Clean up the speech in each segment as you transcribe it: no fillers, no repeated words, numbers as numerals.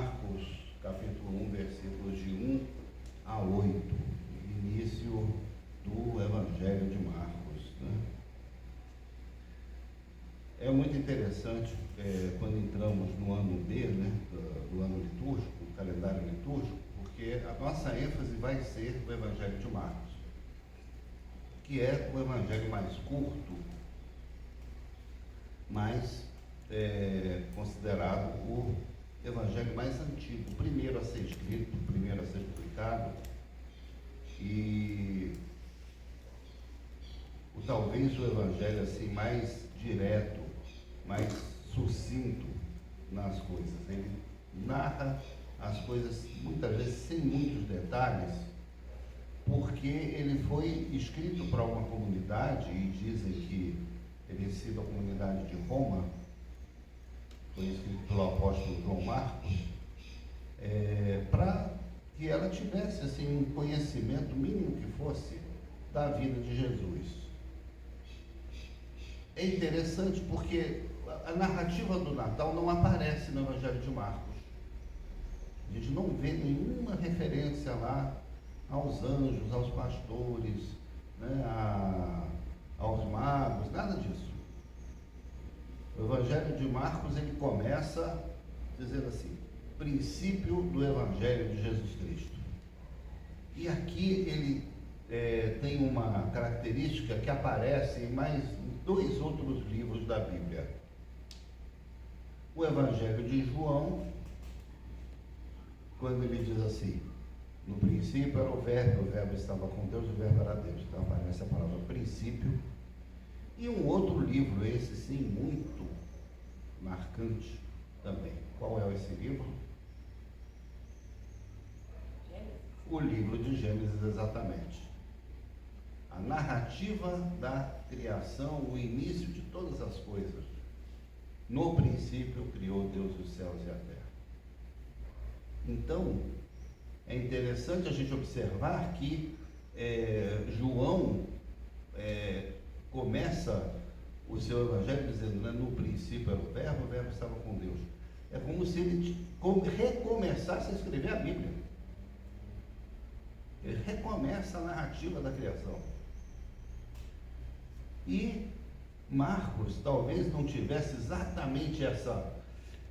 Marcos, capítulo 1, versículos de 1 a 8, início do Evangelho de Marcos, né? É muito interessante quando entramos no ano B, né, do ano litúrgico, o calendário litúrgico, porque a nossa ênfase vai ser o Evangelho de Marcos, que é o evangelho mais curto, mas considerado o evangelho mais antigo, o primeiro a ser escrito, o primeiro a ser publicado, e talvez o evangelho assim mais direto, mais sucinto nas coisas. Ele narra as coisas muitas vezes sem muitos detalhes, porque ele foi escrito para uma comunidade, e dizem que ele sido a comunidade de Roma, foi escrito pelo apóstolo João Marcos, para que ela tivesse assim, um conhecimento mínimo que fosse da vida de Jesus. É interessante porque a narrativa do Natal não aparece no Evangelho de Marcos. A gente não vê nenhuma referência lá aos anjos, aos pastores, né, aos magos, nada disso. O Evangelho de Marcos, ele começa dizendo assim: princípio do Evangelho de Jesus Cristo. E aqui ele tem uma característica que aparece em mais dois outros livros da Bíblia. O Evangelho de João, quando ele diz assim: no princípio era o verbo estava com Deus, o verbo era Deus. Então aparece a palavra princípio. E um outro livro, esse sim, muito marcante também. Qual é esse livro? Gênesis. O livro de Gênesis, exatamente. A narrativa da criação, o início de todas as coisas. No princípio criou Deus os céus e a terra. Então, é interessante a gente observar que João começa o seu evangelho dizendo, né, no princípio era o verbo estava com Deus. É como se ele recomeçasse a escrever a Bíblia. Ele recomeça a narrativa da criação. E Marcos talvez não tivesse exatamente essa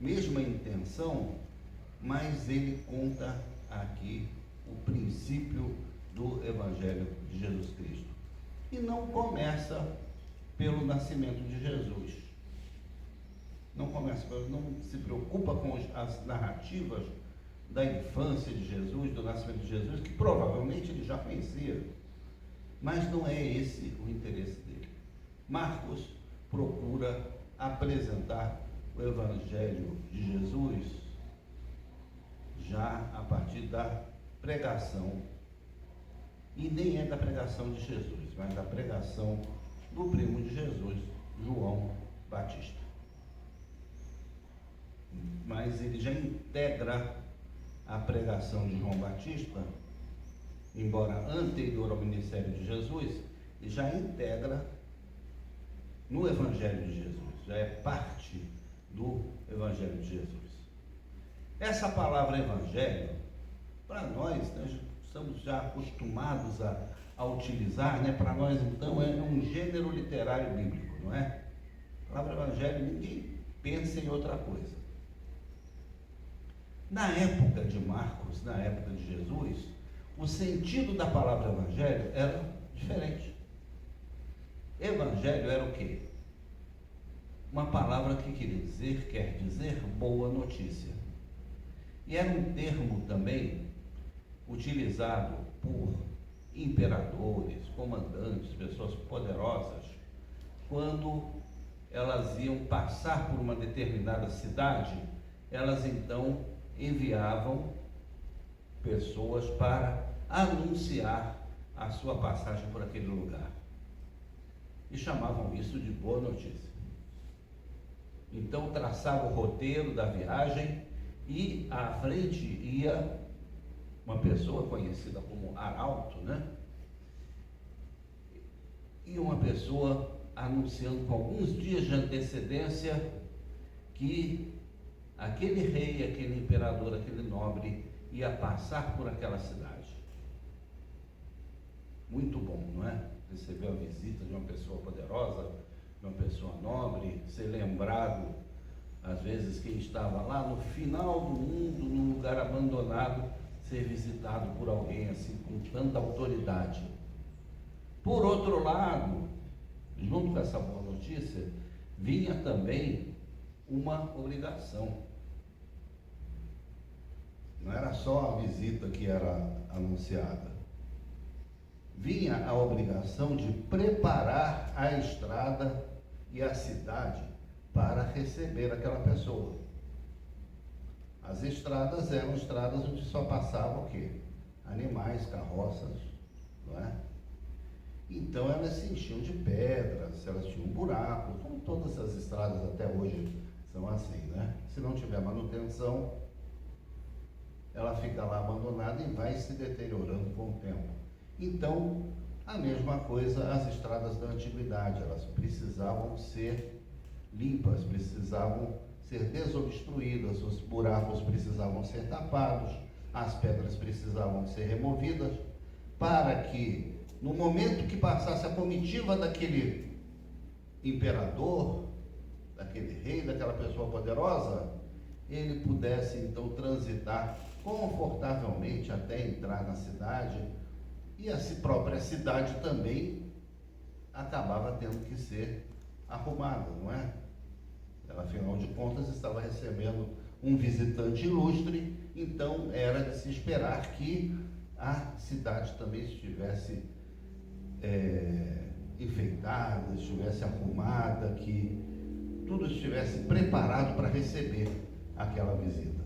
mesma intenção, mas ele conta aqui o princípio do Evangelho de Jesus Cristo. E não começa pelo nascimento de Jesus. Não se preocupa com as narrativas da infância de Jesus, do nascimento de Jesus, que provavelmente ele já conhecia. Mas não é esse o interesse dele. Marcos procura apresentar o Evangelho de Jesus já a partir da pregação, e nem é da pregação de Jesus, mas da pregação do primo de Jesus, João Batista. Mas ele já integra a pregação de João Batista, embora anterior ao ministério de Jesus, e já integra no Evangelho de Jesus, já é parte do Evangelho de Jesus. Essa palavra evangelho, para nós, né, estamos já acostumados a utilizar, né, para nós então é um gênero literário bíblico, não é? A palavra evangelho, ninguém pensa em outra coisa. Na época de Marcos, na época de Jesus, o sentido da palavra evangelho era diferente. Evangelho era o quê? Uma palavra que quer dizer boa notícia. E era um termo também utilizado por imperadores, comandantes, pessoas poderosas, quando elas iam passar por uma determinada cidade, elas então enviavam pessoas para anunciar a sua passagem por aquele lugar. E chamavam isso de boa notícia. Então traçava o roteiro da viagem, e à frente ia uma pessoa conhecida como arauto, né? E uma pessoa anunciando com alguns dias de antecedência que aquele rei, aquele imperador, aquele nobre ia passar por aquela cidade. Muito bom, não é? Receber a visita de uma pessoa poderosa, de uma pessoa nobre, ser lembrado, às vezes, quem estava lá no final do mundo, num lugar abandonado, ser visitado por alguém assim, com tanta autoridade. Por outro lado, junto com essa boa notícia, vinha também uma obrigação. Não era só a visita que era anunciada. Vinha a obrigação de preparar a estrada e a cidade para receber aquela pessoa. As estradas eram estradas onde só passavam o quê? Animais, carroças, não é? Então elas se enchiam de pedras, elas tinham buracos, como todas as estradas até hoje são assim, né? Se não tiver manutenção, ela fica lá abandonada e vai se deteriorando com o tempo. Então, a mesma coisa as estradas da antiguidade, elas precisavam ser limpas, precisavam ser desobstruídas, os buracos precisavam ser tapados, as pedras precisavam ser removidas, para que no momento que passasse a comitiva daquele imperador, daquele rei, daquela pessoa poderosa, ele pudesse então transitar confortavelmente até entrar na cidade, e a própria cidade também acabava tendo que ser arrumada, não é? Ela, afinal de contas, estava recebendo um visitante ilustre, então era de se esperar que a cidade também estivesse enfeitada, estivesse arrumada, que tudo estivesse preparado para receber aquela visita.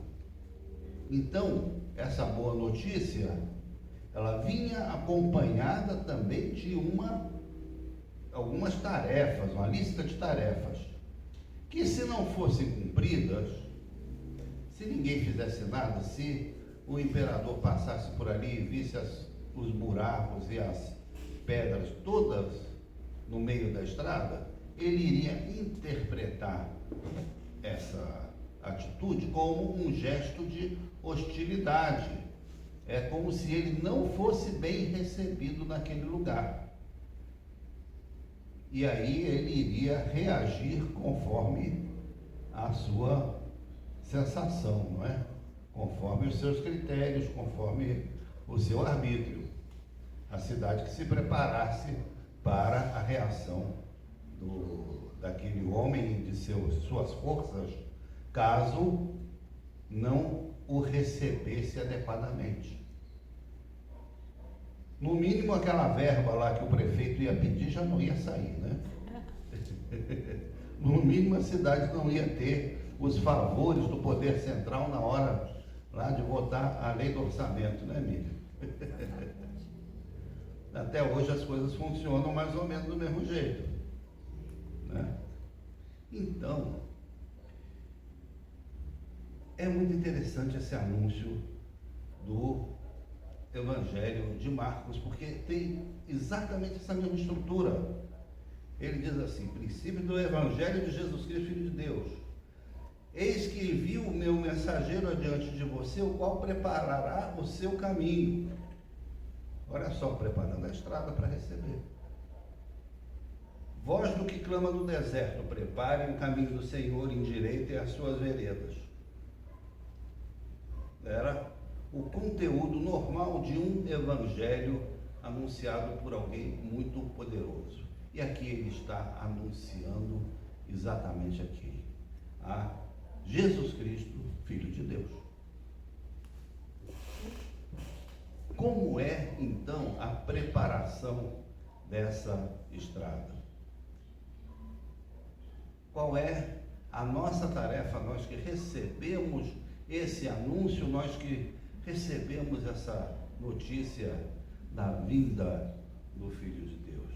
Então, essa boa notícia, ela vinha acompanhada também de algumas tarefas, uma lista de tarefas, que se não fossem cumpridas, se ninguém fizesse nada, se o imperador passasse por ali e visse os buracos e as pedras todas no meio da estrada, ele iria interpretar essa atitude como um gesto de hostilidade. É como se ele não fosse bem recebido naquele lugar. E aí ele iria reagir conforme a sua sensação, não é? Conforme os seus critérios, conforme o seu arbítrio. A cidade que se preparasse para a reação daquele homem e de suas forças, caso não o recebesse adequadamente. No mínimo, aquela verba lá que o prefeito ia pedir já não ia sair, né? No mínimo, a cidade não ia ter os favores do poder central na hora lá de votar a lei do orçamento, né, Miriam? Até hoje as coisas funcionam mais ou menos do mesmo jeito, né? Então, é muito interessante esse anúncio do Evangelho de Marcos, porque tem exatamente essa mesma estrutura. Ele diz assim: princípio do Evangelho de Jesus Cristo, Filho de Deus. Eis que envio o meu mensageiro adiante de você, o qual preparará o seu caminho. Olha só, preparando a estrada para receber. Voz do que clama no deserto, preparem o caminho do Senhor, endireitem as suas veredas. Era o conteúdo normal de um evangelho anunciado por alguém muito poderoso. E aqui ele está anunciando exatamente aqui, a Jesus Cristo, Filho de Deus. Como é, então, a preparação dessa estrada? Qual é a nossa tarefa, nós que recebemos esse anúncio, nós que recebemos essa notícia da vinda do Filho de Deus?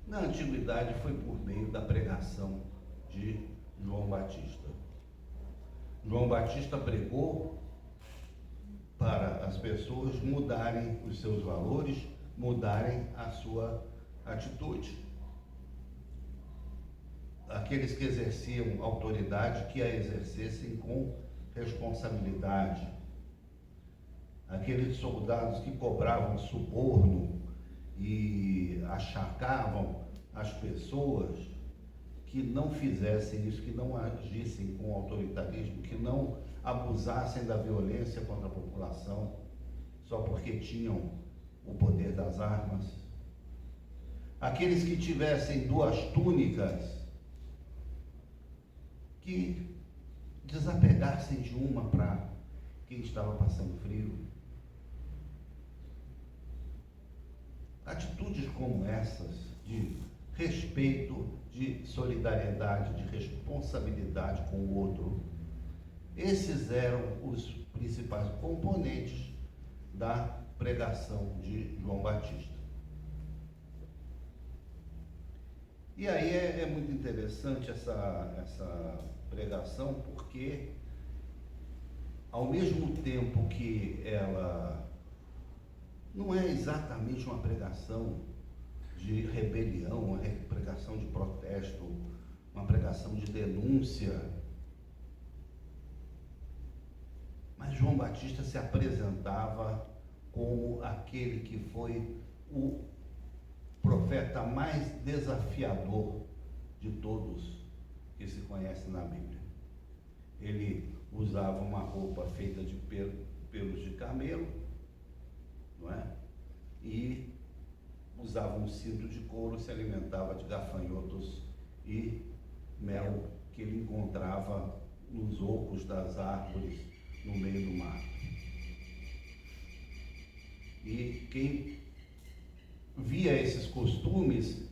Na antiguidade foi por meio da pregação de João Batista. João Batista pregou para as pessoas mudarem os seus valores, mudarem a sua atitude. aqueles que exerciam autoridade, que a exercessem com responsabilidade. Aqueles soldados que cobravam suborno e achacavam as pessoas, que não fizessem isso, que não agissem com autoritarismo, que não abusassem da violência contra a população, só porque tinham o poder das armas. Aqueles que tivessem 2 túnicas, que desapegassem de uma para quem estava passando frio. Atitudes como essas, de respeito, de solidariedade, de responsabilidade com o outro, esses eram os principais componentes da pregação de João Batista. E aí é muito interessante essa pregação, porque ao mesmo tempo que ela não é exatamente uma pregação de rebelião, uma pregação de protesto, uma pregação de denúncia, mas João Batista se apresentava como aquele que foi o profeta mais desafiador de todos que se conhecem na Bíblia. Ele usava uma roupa feita de pelos de camelo, não é? E usava um cinto de couro, se alimentava de gafanhotos e mel que ele encontrava nos ocos das árvores no meio do mato. E quem via esses costumes,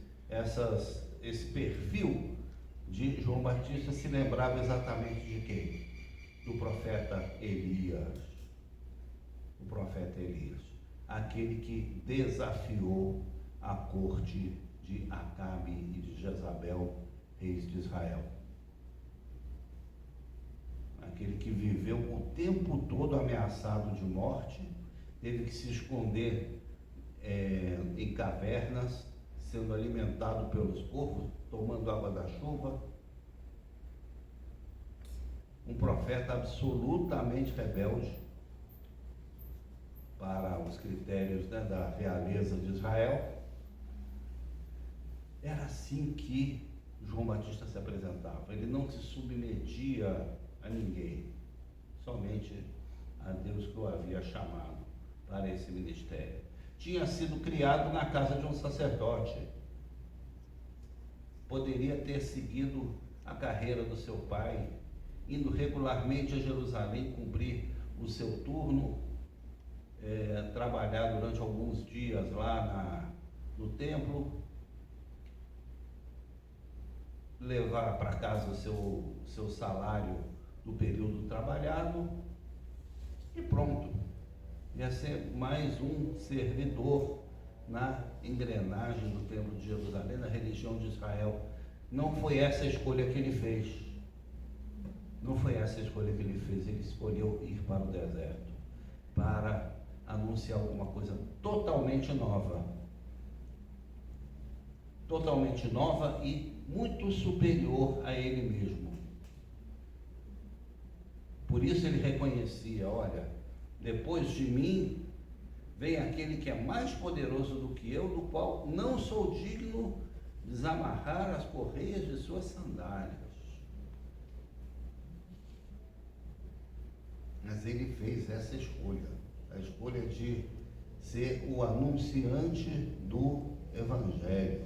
esse perfil de João Batista, se lembrava exatamente de quem? Do profeta Elias. O profeta Elias, aquele que desafiou a corte de Acabe e de Jezabel, reis de Israel. Aquele que viveu o tempo todo ameaçado de morte, teve que se esconder em cavernas, sendo alimentado pelos corvos, tomando água da chuva. Um profeta absolutamente rebelde para os critérios, né, da realeza de Israel. Era assim que João Batista se apresentava. Ele não se submetia a ninguém, somente a Deus que o havia chamado para esse ministério. Tinha sido criado na casa de um sacerdote. Poderia ter seguido a carreira do seu pai, indo regularmente a Jerusalém cumprir o seu turno, trabalhar durante alguns dias lá no templo, levar para casa o seu salário do período trabalhado e pronto. Ia ser mais um servidor na engrenagem do templo de Jerusalém, na religião de Israel. Não foi essa a escolha que ele fez. Não foi essa a escolha que ele fez. Ele escolheu ir para o deserto para anunciar alguma coisa totalmente nova. Totalmente nova e muito superior a ele mesmo. Por isso ele reconhecia, olha, depois de mim vem aquele que é mais poderoso do que eu, do qual não sou digno de desamarrar as correias de suas sandálias. Mas ele fez essa escolha, a escolha de ser o anunciante do Evangelho,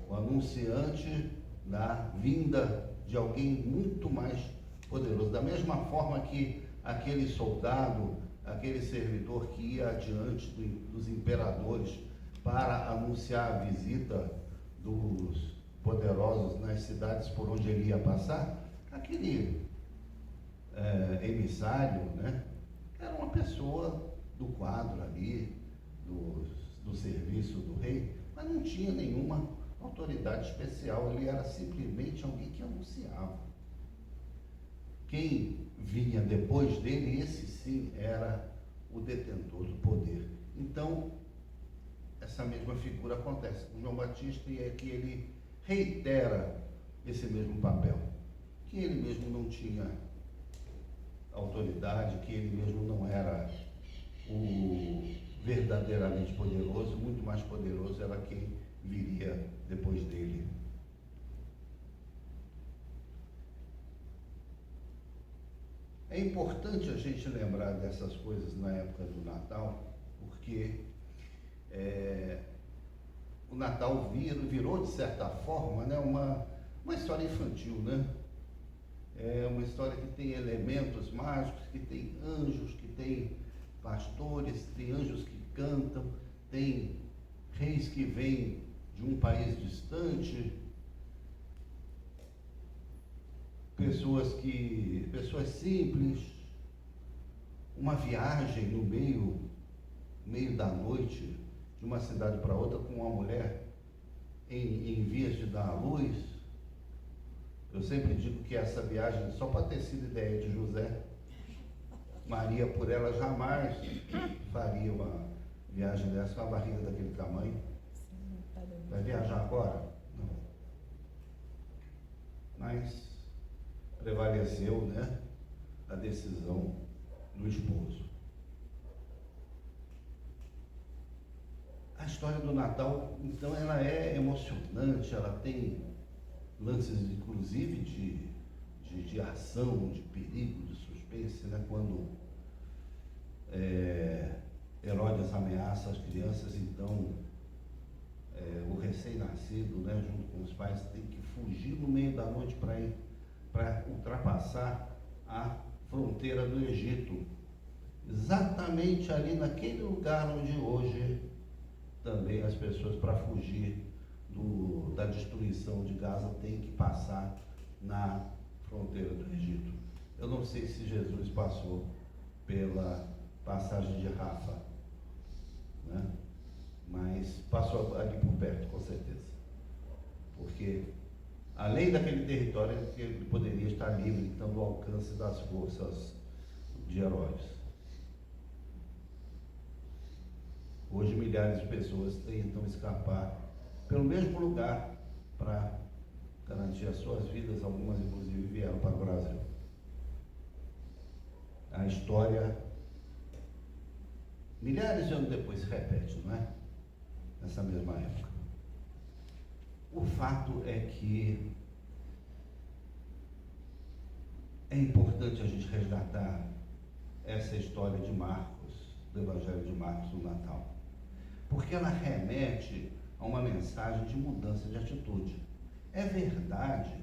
o anunciante da vinda de alguém muito mais poderoso. Da mesma forma que aquele soldado, aquele servidor que ia adiante dos imperadores para anunciar a visita dos poderosos nas cidades por onde ele ia passar, aquele emissário, né, era uma pessoa do quadro ali, do serviço do rei, mas não tinha nenhuma autoridade especial, ele era simplesmente alguém que anunciava. Quem vinha depois dele, esse sim era o detentor do poder. Então, essa mesma figura acontece com João Batista, e é que ele reitera esse mesmo papel, que ele mesmo não tinha autoridade, que ele mesmo não era o verdadeiramente poderoso, muito mais poderoso era quem viria depois dele. É importante a gente lembrar dessas coisas na época do Natal, porque o Natal virou, de certa forma, né, uma história infantil, né? É uma história que tem elementos mágicos, que tem anjos, que tem pastores, tem anjos que cantam, tem reis que vêm de um país distante, pessoas simples, uma viagem no meio da noite, de uma cidade para outra, com uma mulher em vias de dar à luz. Eu sempre digo que essa viagem, só para ter sido ideia de José, Maria, por ela, jamais faria uma viagem dessa com a barriga daquele tamanho. Vai viajar agora? Não. Mas prevaleceu, né, a decisão do esposo. A história do Natal, então, ela é emocionante, ela tem lances, inclusive, de ação, de perigo, de suspense, né? Quando Herodes ameaça as crianças, então o recém-nascido, né, junto com os pais, tem que fugir no meio da noite para ultrapassar a fronteira do Egito, exatamente ali naquele lugar onde hoje também as pessoas, para fugir da destruição de Gaza, têm que passar na fronteira do Egito. Eu não sei se Jesus passou pela passagem de Rafa, né? Mas passou ali por perto, com certeza, porque além daquele território, ele poderia estar livre, então, do alcance das forças de Herodes. Hoje, milhares de pessoas tentam escapar pelo mesmo lugar para garantir as suas vidas. Algumas, inclusive, vieram para o Brasil. A história, milhares de anos depois, se repete, não é? Nessa mesma época. O fato é que é importante a gente resgatar essa história de Marcos, do Evangelho de Marcos, do Natal, porque ela remete a uma mensagem de mudança de atitude. É verdade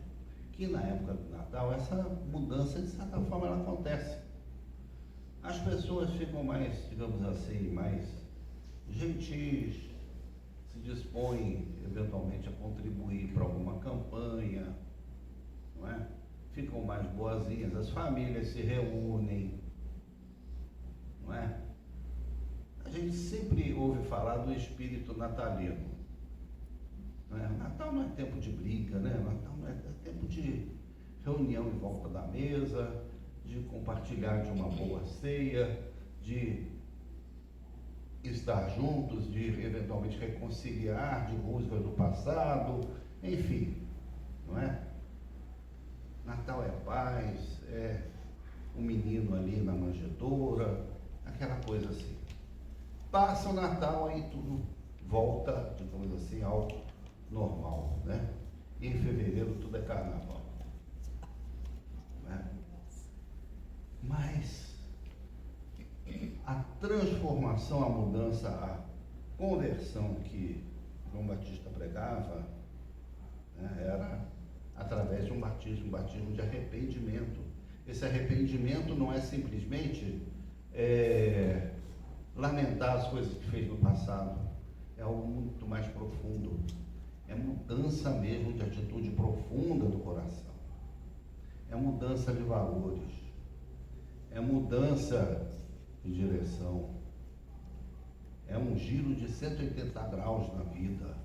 que na época do Natal essa mudança, de certa forma, ela acontece. As pessoas ficam mais, digamos assim, mais gentis, se dispõem eventualmente a contribuir para alguma campanha, não é? Ficam mais boazinhas, as famílias se reúnem, não é? A gente sempre ouve falar do espírito natalino. Não é? Natal não é tempo de briga, né? Natal não é tempo de reunião em volta da mesa, de compartilhar de uma boa ceia, de estar juntos, de eventualmente reconciliar de músicas do passado, enfim, não é? Natal é paz, é um menino ali na manjedoura, aquela coisa assim. Passa o Natal, aí tudo volta, digamos assim, ao normal, né? Em fevereiro tudo é carnaval, né? Mas a transformação, a mudança, a conversão que João Batista pregava, né, era através de um batismo de arrependimento. Esse arrependimento não é simplesmente lamentar as coisas que fez no passado, é algo muito mais profundo, é mudança mesmo de atitude profunda do coração, é mudança de valores, é mudança de direção, é um giro de 180 graus na vida.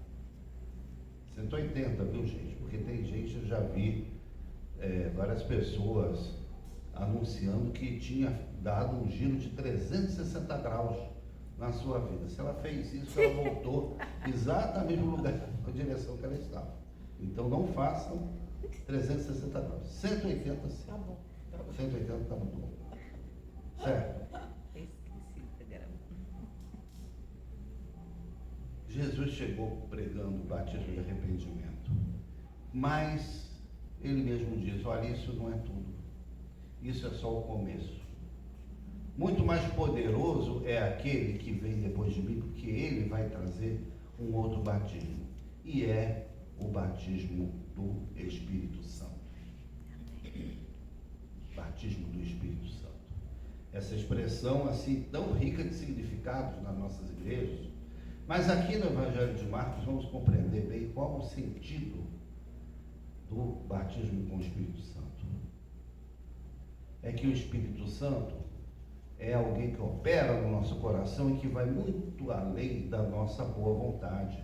180, viu, gente? Porque tem gente, eu já vi várias pessoas anunciando que tinha dado um giro de 360 graus na sua vida. Se ela fez isso, ela voltou exatamente no lugar, na direção que ela estava. Então não façam 360 graus. 180 sim. Tá bom. 180 está muito bom. Certo? Jesus chegou pregando o batismo de arrependimento. Mas ele mesmo diz, olha, isso não é tudo. Isso é só o começo. Muito mais poderoso é aquele que vem depois de mim, porque ele vai trazer um outro batismo. E é o batismo do Espírito Santo. Batismo do Espírito Santo. Essa expressão assim tão rica de significados nas nossas igrejas. Mas aqui no Evangelho de Marcos vamos compreender bem qual o sentido do batismo com o Espírito Santo. É que o Espírito Santo é alguém que opera no nosso coração e que vai muito além da nossa boa vontade.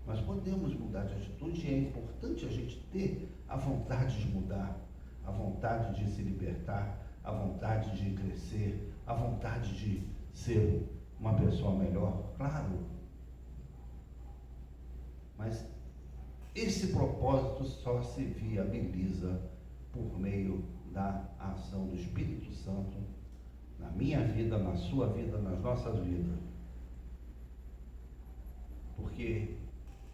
Nós podemos mudar de atitude e é importante a gente ter a vontade de mudar, a vontade de se libertar, a vontade de crescer, a vontade de ser uma pessoa melhor, claro. Mas esse propósito só se viabiliza por meio da ação do Espírito Santo na minha vida, na sua vida, nas nossas vidas. Porque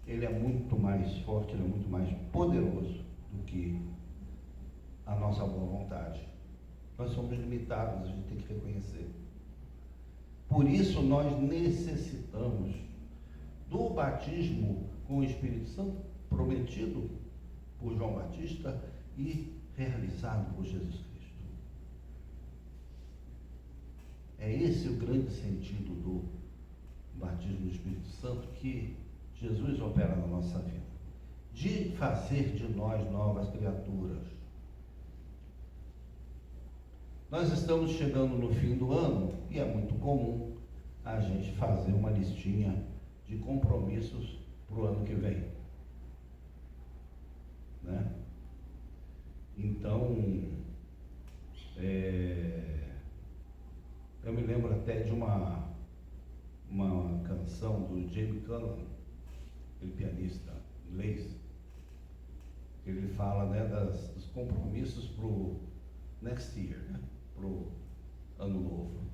ele é muito mais forte, ele é muito mais poderoso do que a nossa boa vontade. Nós somos limitados, a gente tem que reconhecer. Por isso nós necessitamos do batismo com o Espírito Santo prometido por João Batista e realizado por Jesus Cristo. É esse o grande sentido do batismo do Espírito Santo que Jesus opera na nossa vida, de fazer de nós novas criaturas. Nós estamos chegando no fim do ano e é muito comum a gente fazer uma listinha de compromissos para o ano que vem, né? Então, eu me lembro até de uma canção do Jamie Cullum, aquele pianista inglês, que ele fala, né, dos compromissos para o next year, né, para o ano novo.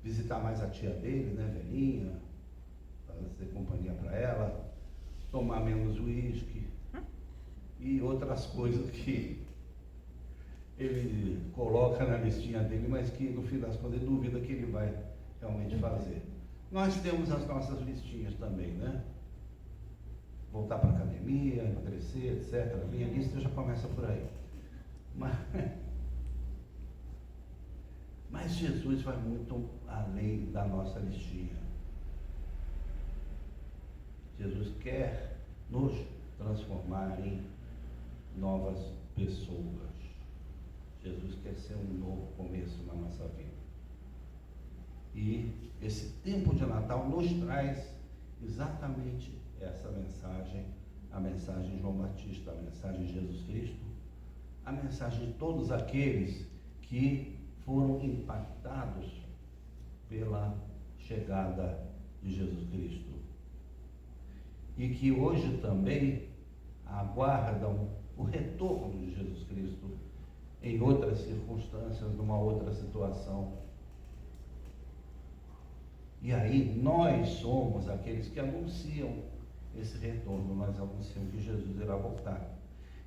Visitar mais a tia dele, né, velhinha, fazer companhia para ela, tomar menos uísque e outras coisas que ele coloca na listinha dele, mas que no fim das contas ele duvida que ele vai realmente fazer. Nós temos as nossas listinhas também, né? Voltar para a academia, emagrecer, etc. A minha lista já começa por aí. Mas Jesus vai muito além da nossa listinha. Jesus quer nos transformar em novas pessoas. Jesus quer ser um novo começo na nossa vida. E esse tempo de Natal nos traz exatamente essa mensagem, a mensagem de João Batista, a mensagem de Jesus Cristo, a mensagem de todos aqueles que foram impactados pela chegada de Jesus Cristo e que hoje também aguardam o retorno de Jesus Cristo em outras circunstâncias, numa outra situação. E aí nós somos aqueles que anunciam esse retorno, nós anunciamos que Jesus irá voltar.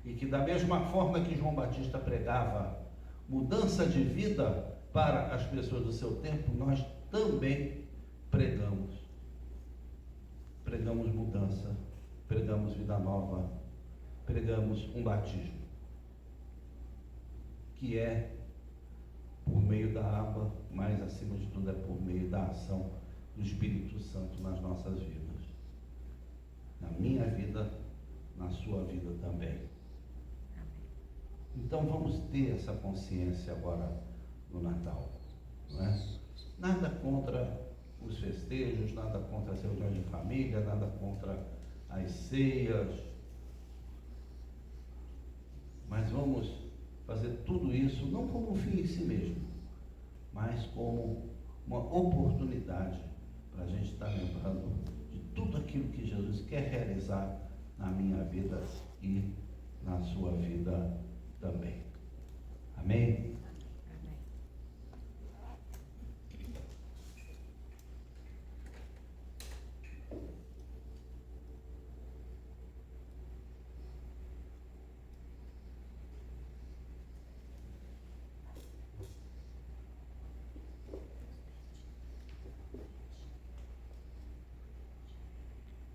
E que da mesma forma que João Batista pregava mudança de vida para as pessoas do seu tempo, nós também pregamos. Pregamos mudança, pregamos vida nova, pregamos um batismo, que é por meio da água, mas acima de tudo é por meio da ação do Espírito Santo nas nossas vidas. Na minha vida, na sua vida também. Então vamos ter essa consciência agora no Natal, não é? Nada contra os festejos, nada contra as reuniões de família, nada contra as ceias, mas vamos fazer tudo isso não como um fim em si mesmo, mas como uma oportunidade para a gente estar lembrando de tudo aquilo que Jesus quer realizar na minha vida e na sua vida também. Amém?